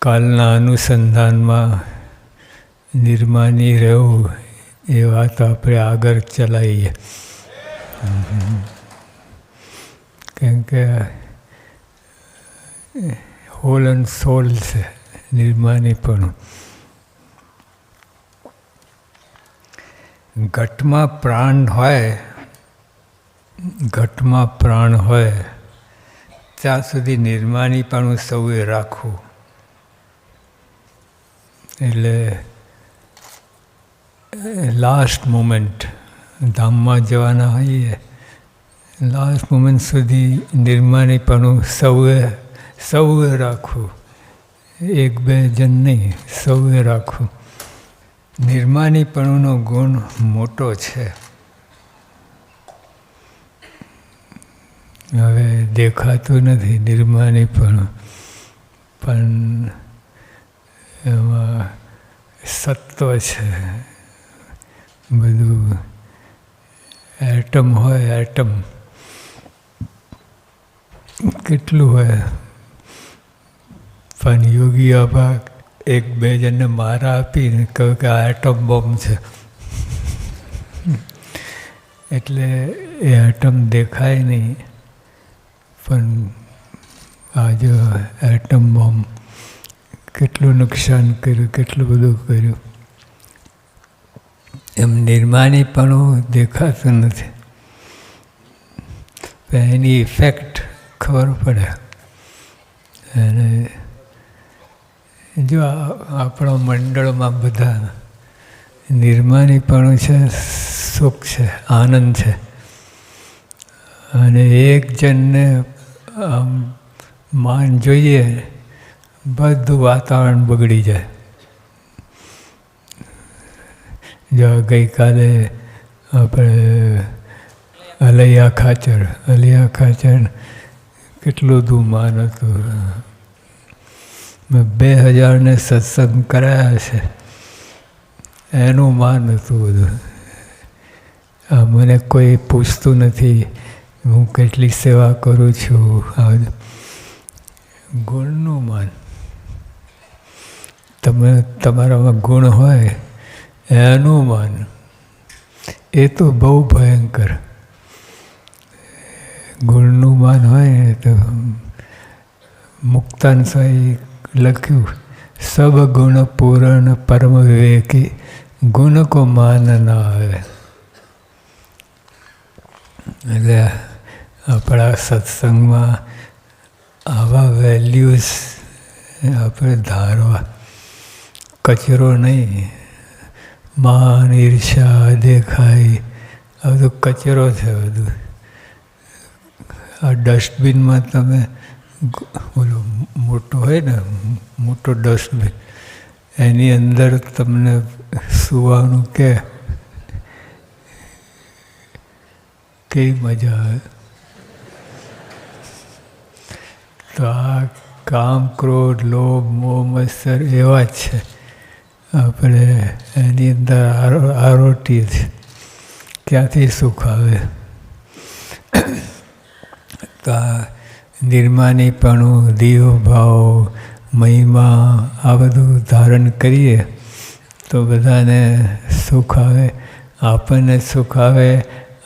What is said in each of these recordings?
કાલના અનુસંધાનમાં નિર્માની રહેવું એ વાત આપણે આગળ ચલાવીએ. કેમ કે હોલ એન્ડ સોલ છે નિર્માનીપણું. ઘટમાં પ્રાણ હોય ત્યાં સુધી નિર્માનીપણું સૌએ રાખવું. એટલે લાસ્ટ મોમેન્ટ ધામમાં જવાના હોઈએ, લાસ્ટ મોમેન્ટ સુધી નિર્માનીપણું સૌએ રાખવું. એક બે જણ નહીં, સૌએ રાખવું. નિર્માનીપણુંનો ગુણ મોટો છે. હવે દેખાતું નથી નિર્માનીપણું, પણ એમાં સત્વ છે. બધું એટમ હોય, એટમ કેટલું હોય. પણ યોગી આભા એક બે જણને મારા આપીને કહ્યું કે આ એટમ બોમ્બ છે. એટલે એ એટમ દેખાય નહીં, પણ આ જો એટમ બોમ્બ કેટલું નુકસાન કર્યું, કેટલું બધું કર્યું. એમ નિર્માનીપણું દેખાતું નથી, એની ઇફેક્ટ ખબર પડે. અને જો આપણા મંડળમાં બધા નિર્માનીપણું છે, સુખ છે, આનંદ છે. અને એક જણને આમ માન જોઈએ, બધું વાતાવરણ બગડી જાય. જો ગઈકાલે આપણે અલૈયા ખાચર કેટલું બધું માન હતું. 2000 સત્સંગ કરાયા છે, એનું માન હતું બધું. મને કોઈ પૂછતું નથી હું કેટલી સેવા કરું છું. ગુણનું માન. તમારામાં ગુણ હોય એનું માન, એ તો બહુ ભયંકર. ગુણનું માન હોય તો મુક્તાન સ્વામી લખ્યું, સબ ગુણ પૂરણ પરમ વિવેકી, ગુણ કો માન ના આવે. એટલે આપણા સત્સંગમાં આવા વેલ્યુઝ આપણે ધારવા. કચરો નહીં, માન, ઈર્ષા, દેખાય, આ બધું કચરો છે. બધું આ ડસ્ટબિનમાં તમે ઓલો મોટો હોય ને, મોટો ડસ્ટબિન, એની અંદર તમને સુવાનું કેવી મજા આવે. તો આ કામ, ક્રોધ, લોભ, મોહ, મત્સર એવા જ છે. આપણે એની અંદર આરોટીએ છીએ, ક્યાંથી સુખ આવે. તો આ નિર્માનીપણું, દિવ્ય ભાવ, મહિમા, આ બધું ધારણ કરીએ તો બધાને સુખ આવે. આપણને સુખ આવે,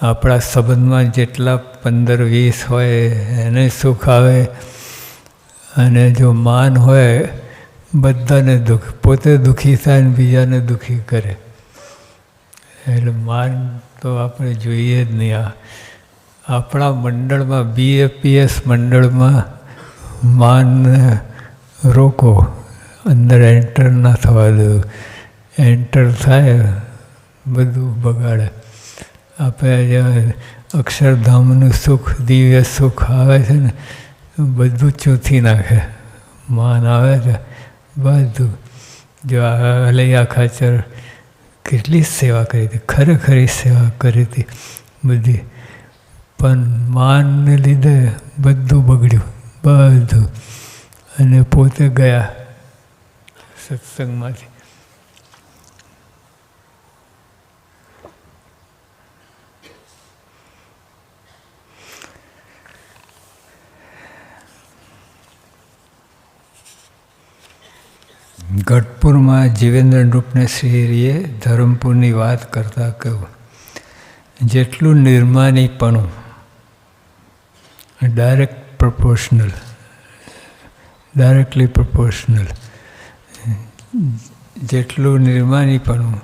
આપણા સંબંધમાં જેટલા 15-20 હોય એને સુખ આવે. અને જો માન હોય, બધાને દુઃખ, પોતે દુઃખી થાય ને બીજાને દુઃખી કરે. એટલે માન તો આપણે જોઈએ જ નહીં. આપણા મંડળમાં, BAPS મંડળમાં માન રોકો, અંદર એન્ટર ના થવા દો. એન્ટર થાય બધું બગાડે. આપણે અક્ષરધામનું સુખ, દિવ્ય સુખ આવે છે ને, બધું ચૂંથી નાખે. માન આવે છે બધું. જો આ અલૈયા ખાચર કેટલી સેવા કરી હતી, ખરેખરી સેવા કરી હતી બધી. પણ માનને લીધે બધું બગડ્યું, બધું. અને પોતે ગયા સત્સંગમાંથી. ગઢપુરમાં જીવેન્દ્ર નૃપને શ્રીએ ધરમપુરની વાત કરતાં કહ્યું, જેટલું નિર્માનીપણું ડાયરેક્ટલી પ્રપોર્શનલ, જેટલું નિર્માનીપણું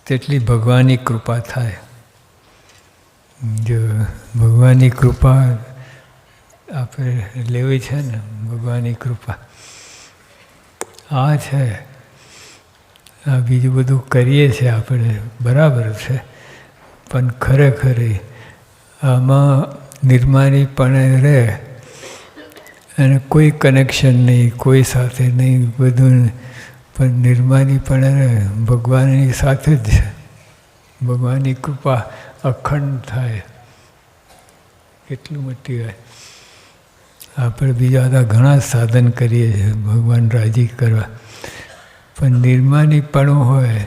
તેટલી ભગવાનની કૃપા થાય. જો ભગવાનની કૃપા આપણે લેવી છે ને, ભગવાનની કૃપા આ છે. આ બીજું બધું કરીએ છીએ આપણે, બરાબર છે, પણ ખરેખર આમાં નિર્માનીપણે રહે અને કોઈ કનેક્શન નહીં, કોઈ સાથે નહીં, બધું પણ નિર્માનીપણે રહે, ભગવાનની સાથે જ છે. ભગવાનની કૃપા અખંડ થાય, કેટલું મોટી હોય. આપણે બીજા બધા ઘણા સાધન કરીએ છીએ ભગવાન રાજી કરવા, પણ નિર્માનીપણું હોય,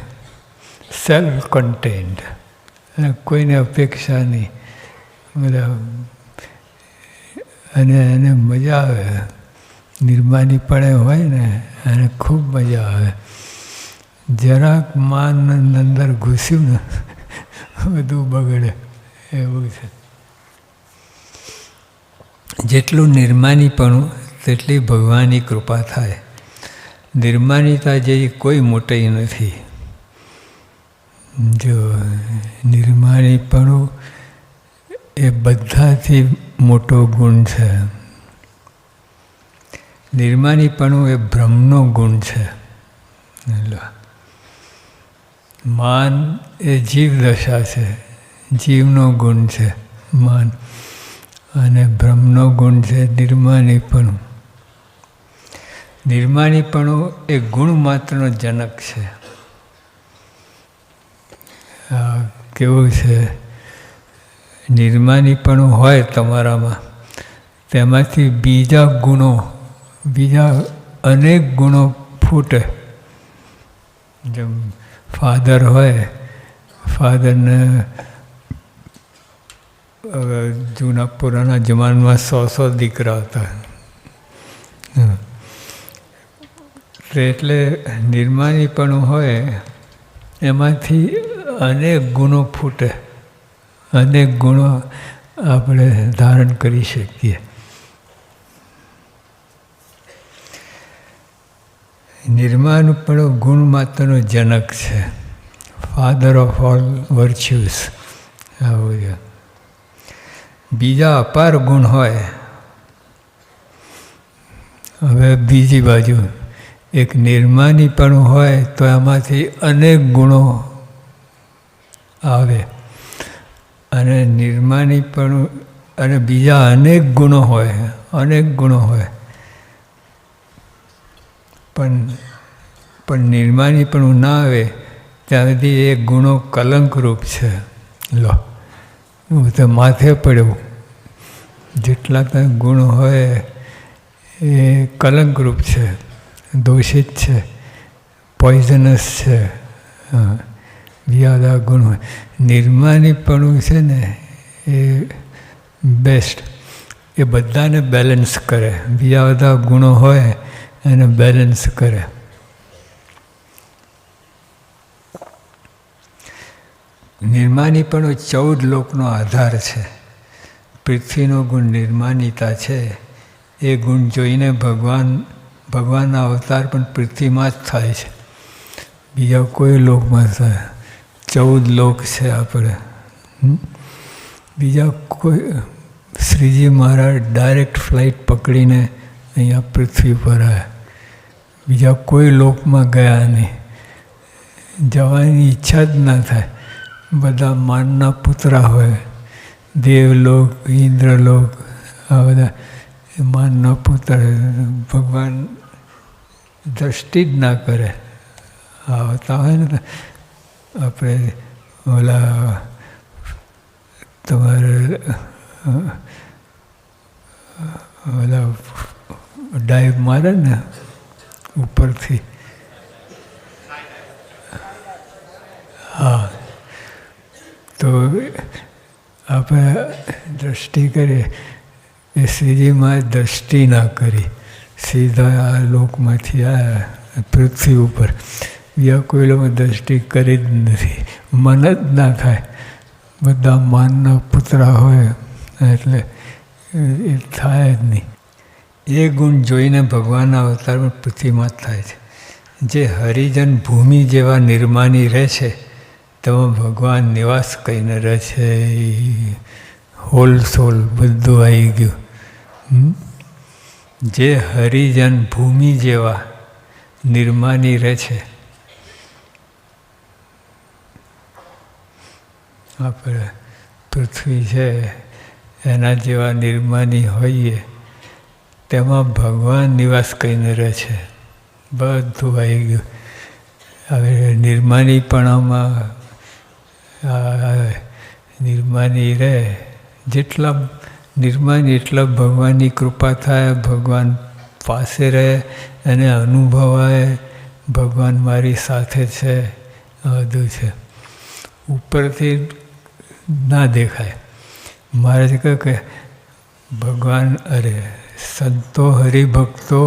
સેલ્ફ કન્ટેન્ટ, કોઈને અપેક્ષા નહીં, બધા અને એને મજા આવે. નિર્માનીપણે હોય ને એને ખૂબ મજા આવે. જરાક માન અંદર ઘૂસ્યું ને બધું બગડે, એવું છે. જેટલું નિર્માનીપણું તેટલી ભગવાનની કૃપા થાય. નિર્માનીતા જેવી કોઈ મોટી નથી. જો નિર્માનીપણું એ બધાથી મોટો ગુણ છે. નિર્માનીપણું એ બ્રહ્મનો ગુણ છે. માન એ જીવ દશા છે, જીવનો ગુણ છે માન, અને બ્રહ્મનો ગુણ છે નિર્માનીપણું. નિર્માનીપણું એ ગુણ માત્રનો જનક છે. કેવું છે, નિર્માનીપણું હોય તમારામાં, તેમાંથી બીજા અનેક ગુણો ફૂટે. જેમ ફાધર હોય, ફાધરને જૂના પુરાના જમાનામાં 100 દીકરા હતા. એટલે નિર્માનીપણું હોય એમાંથી અનેક ગુણો ફૂટે, અનેક ગુણો આપણે ધારણ કરી શકીએ. નિર્માનીપણું ગુણ માત્રનો જનક છે, ફાધર ઓફ ઓલ વર્ચ્યુઝ. આવું છે. બીજા અપાર ગુણ હોય. હવે બીજી બાજુ એક નિર્માનીપણું હોય તો એમાંથી અનેક ગુણો આવે, અને નિર્માનીપણું અને બીજા અનેક ગુણો હોય, પણ નિર્માનીપણું ના આવે ત્યાં સુધી એ ગુણો કલંકરૂપ છે. લો, તો માથે પડ્યું. જેટલા કંઈ ગુણ હોય એ કલંકરૂપ છે, દોષિત છે, પોઈઝનસ છે. બીજા બધા ગુણ હોય. નિર્માનીપણું છે ને એ બેસ્ટ, એ બધાને બેલેન્સ કરે. બીજા બધા ગુણો હોય એને બેલેન્સ કરે. નિર્માનીપણું 14 લોકનો આધાર છે. પૃથ્વીનો ગુણ નિર્માનીતા છે. એ ગુણ જોઈને ભગવાનના અવતાર પણ પૃથ્વીમાં જ થાય છે, બીજા કોઈ લોકમાં થાય. 14 લોક છે આપણે. બીજા કોઈ, શ્રીજી મહારાજ ડાયરેક્ટ ફ્લાઇટ પકડીને અહીંયા પૃથ્વી પર આવ્યા, બીજા કોઈ લોકમાં ગયા નહીં. જવાની ઈચ્છા જ ના થાય. બધા માનના પુતરા હોય, દેવલોક, ઇન્દ્રલોક, આ બધા માનના પુત્ર. ભગવાન દ્રષ્ટિ જ ના કરે. આવતા હોય ને આપણે ઓલા તમારે ઓલા ડાઈવ મારે ને ઉપરથી, હા, તો આપણે દ્રષ્ટિ કરીએ. એ શ્રીજીમાં દ્રષ્ટિ ના કરી, સીધા આ લોકમાંથી આવ્યા પૃથ્વી ઉપર, બીજા કોઈ લોકો દ્રષ્ટિ કરી જ નથી. મન જ ના થાય. બધા માનના પુતળા હોય એટલે એ થાય જ નહીં. એ ગુણ જોઈને ભગવાનના અવતારમાં પૃથ્વીમાં થાય છે. જે હરિજન ભૂમિ જેવા નિર્માની રહે છે તેમાં ભગવાન નિવાસ કરીને રહે છે. હોલ સોલ બધું આવી ગયું. જે હરિજન ભૂમિ જેવા નિર્માની રહે છે, આપણે પૃથ્વી છે એના જેવા નિર્માની હોઈએ તેમાં ભગવાન નિવાસ કરીને રહે છે. બધું આવી ગયું. હવે નિર્માનીપણામાં નિર્માની રહે, જેટલા નિર્માની એટલા ભગવાનની કૃપા થાય, ભગવાન પાસે રહે અને અનુભવાય ભગવાન મારી સાથે છે. આ બધું છે. ઉપરથી ના દેખાય. મહારાજ કહે કે ભગવાન અરે સંતો હરિભક્તો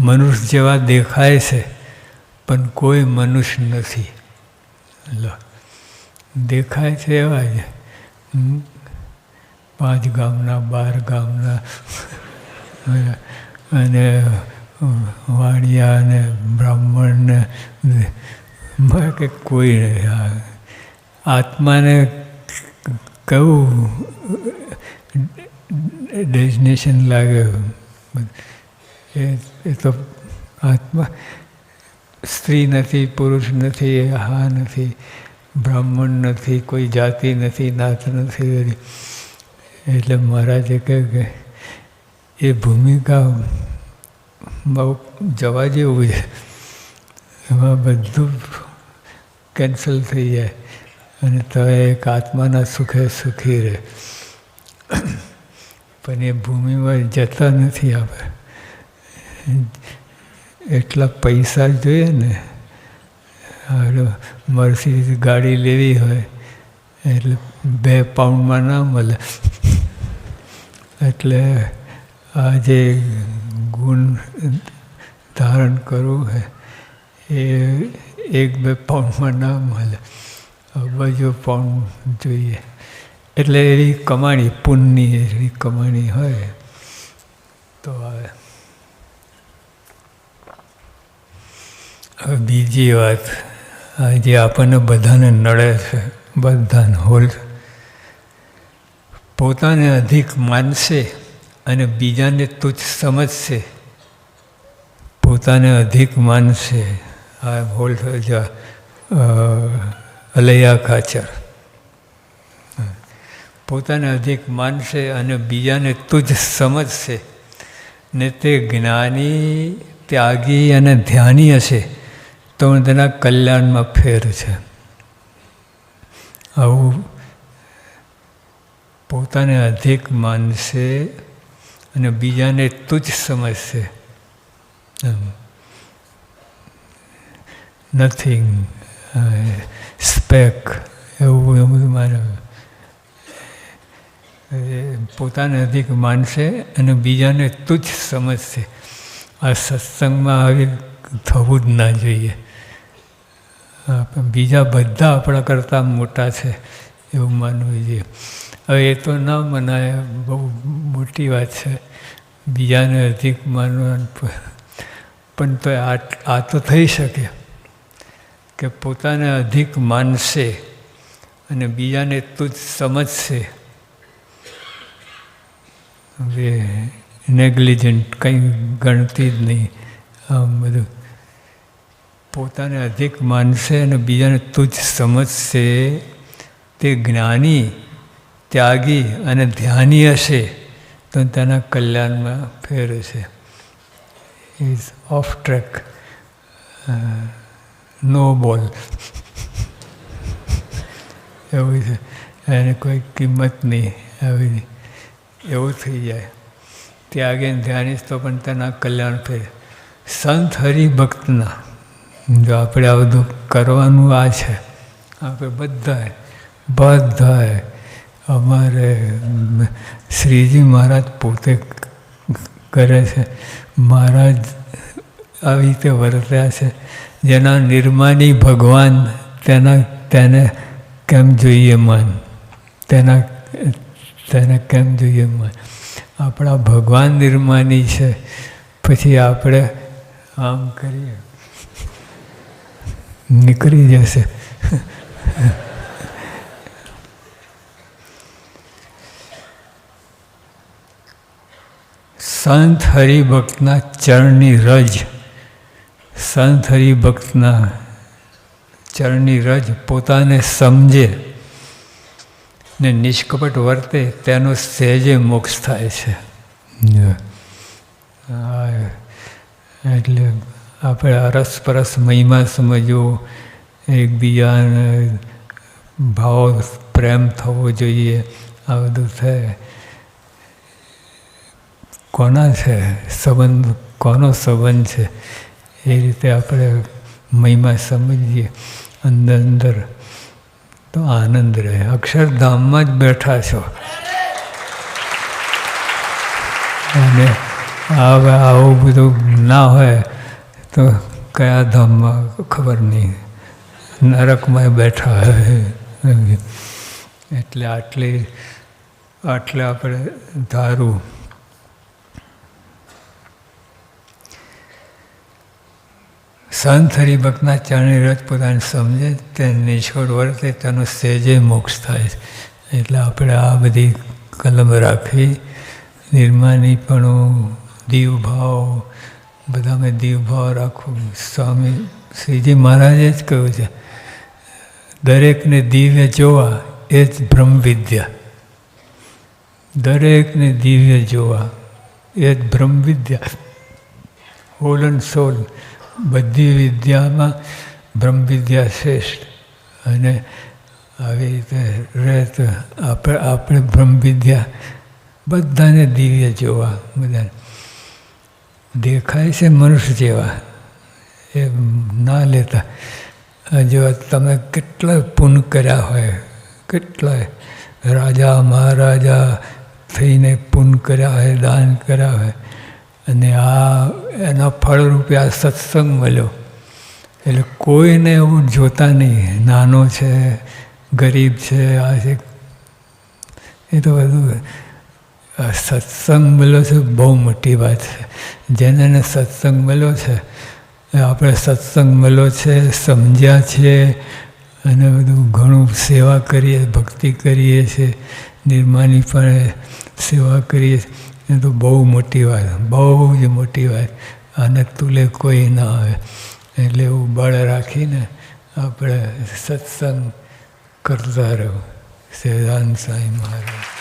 મનુષ્ય જેવા દેખાય છે પણ કોઈ મનુષ્ય નથી. દેખાય છે એવા જ 5 ગામના 12 ગામના અને વાણિયા અને બ્રાહ્મણ ને કે કોઈ નહીં. આત્માને કયું ડેસ્ટિનેશન લાગે? એ તો આત્મા સ્ત્રી નથી, પુરુષ નથી, હા નથી, બ્રાહ્મણ નથી, કોઈ જાતિ નથી, નાત નથી. એટલે મહારાજે કહે કે એ ભૂમિકા જવા જેવું છે. એમાં બધું કેન્સલ થઈ જાય અને તો એક આત્માના સુખે સુખી રહે. પણ એ ભૂમિમાં જતા નથી આપણે. એટલા પૈસા જોઈએ ને. મર્સિડીઝ ગાડી લેવી હોય એટલે 2 પાઉન્ડમાં ના મળે. એટલે આ જે ગુણ ધારણ કરવું હોય એ 1-2 પાઉન્ડમાં ના મળે. બાજુ પાઉન્ડ જોઈએ. એટલે એવી કમાણી, પુણ્યની એવી કમાણી હોય તો આવે. હવે બીજી વાત, જે આપણને બધાને નડે છે, બધાને હોલ, પોતાને અધિક માનશે અને બીજાને તુચ્છ સમજશે. પોતાને અધિક માનશે. આ હોલ અલૈયા ખાચર. પોતાને અધિક માનશે અને બીજાને તુચ્છ સમજશે ને તે જ્ઞાની, ત્યાગી અને ધ્યાની હશે તો તેના કલ્યાણમાં ફેર છે. આવું પોતાને અધિક માનશે અને બીજાને તુચ્છ સમજશે. નથિંગ, સ્પેક, એવું બધું માને. પોતાને અધિક માનશે અને બીજાને તુચ્છ સમજશે. આ સત્સંગમાં આવી થવું જ ના જોઈએ. બીજા બધા આપણા કરતાં મોટા છે એવું માનવું જોઈએ. હવે એ તો ના મનાય, બહુ મોટી વાત છે બીજાને અધિક માનવાનું. પણ તો આ તો થઈ શકે કે પોતાને અધિક માનશે અને બીજાને તુચ્છ સમજશે. હવે નેગ્લિજન્ટ, કંઈ ગણતી જ નહીં. આમ બધું પોતાને અધિક માનશે અને બીજાને તુચ્છ સમજશે. તે જ્ઞાની, ત્યાગી અને ધ્યાની હશે તો તેના કલ્યાણમાં ફેર છે. ઇઝ ઓફ ટ્રેક, નો બોલ એવું છે. એને કોઈ કિંમત નહીં આવી, એવું થઈ જાય. ત્યાગી ધ્યાની તો પણ તેના કલ્યાણ ફેર. સંત હરિભક્તના જો આપણે આ બધું કરવાનું આ છે. આપણે બધાએ અમારે શ્રીજી મહારાજ પોતે કરે છે. મહારાજ આવી રીતે વર્ત્યા છે. જેના નિર્માની ભગવાન તેને કેમ જોઈએ માન, તેને કેમ જોઈએ માન. આપણા ભગવાન નિર્માની છે, પછી આપણે આમ કરીએ નીકળી જશે. સંત હરિભક્તના ચરણની રજ, સંત હરિભક્તના ચરણની રજ પોતાને સમજે ને નિષ્કપટ વર્તે તેનો સહેજે મોક્ષ થાય છે. એટલે આપણે અરસપરસ મહિમા સમજવો, એકબીજાને ભાવ પ્રેમ થવો જોઈએ. આ બધું થાય. કોના છે સંબંધ, કોનો સંબંધ છે એ રીતે આપણે મહિમા સમજીએ અંદર અંદર તો આનંદ રહે. અક્ષરધામમાં જ બેઠા છો અને હવે આવું બધું ના હોય તો કયા ધામમાં ખબર નહીં, નરકમાં બેઠા હોય. એટલે આટલે આપણે ધારું. સંત હરિભક્તના ચરણની રજ પોતાને સમજે, તે નિષ્ફળ વર્તે તેનો સહેજે મોક્ષ થાય છે. એટલે આપણે આ બધી કલમ રાખવી, નિર્માનીપણું, દીવભાવ, બધામાં દીવભાવ રાખવું. સ્વામી શ્રીજી મહારાજે જ કહ્યું છે, દરેકને દિવ્ય જોવા એ જ બ્રહ્મ વિદ્યા. દરેકને દિવ્ય જોવા એ જ બ્રહ્મ વિદ્યા. હોલ એન્ડ સોલ બધી વિદ્યામાં બ્રહ્મ વિદ્યા શ્રેષ્ઠ. અને આવી રીતે રહે તો આપણે બ્રહ્મ વિદ્યા બધાને દિવ્ય જોવા. બધાને દેખાય છે મનુષ્ય જેવા, એ ના લેતા. જો તમે કેટલા પુણ્ય કર્યા હોય, કેટલાય રાજા મહારાજા થઈને પુણ્ય કર્યા હોય, દાન કર્યા હોય, અને એના ફળરૂપે આ સત્સંગ મળ્યો. એટલે કોઈને એવું જોતા નહીં, નાનો છે, ગરીબ છે, આ છે. એ તો બધું સત્સંગ મળ્યો છે, બહુ મોટી વાત છે. જેને સત્સંગ મળ્યો છે, આપણે સત્સંગ મળ્યો છે, સમજ્યા છે, અને બધું ઘણું સેવા કરીએ, ભક્તિ કરીએ છીએ, નિર્માની પણ સેવા કરીએ છીએ. એ તો બહુ મોટી વાત, બહુ જ મોટી વાત. આને તુલે કોઈ ના આવે. એટલે એવું બળ રાખીને આપણે સત્સંગ કરતા રહો. સહેજાનંદ સાંઈ મહારાજ.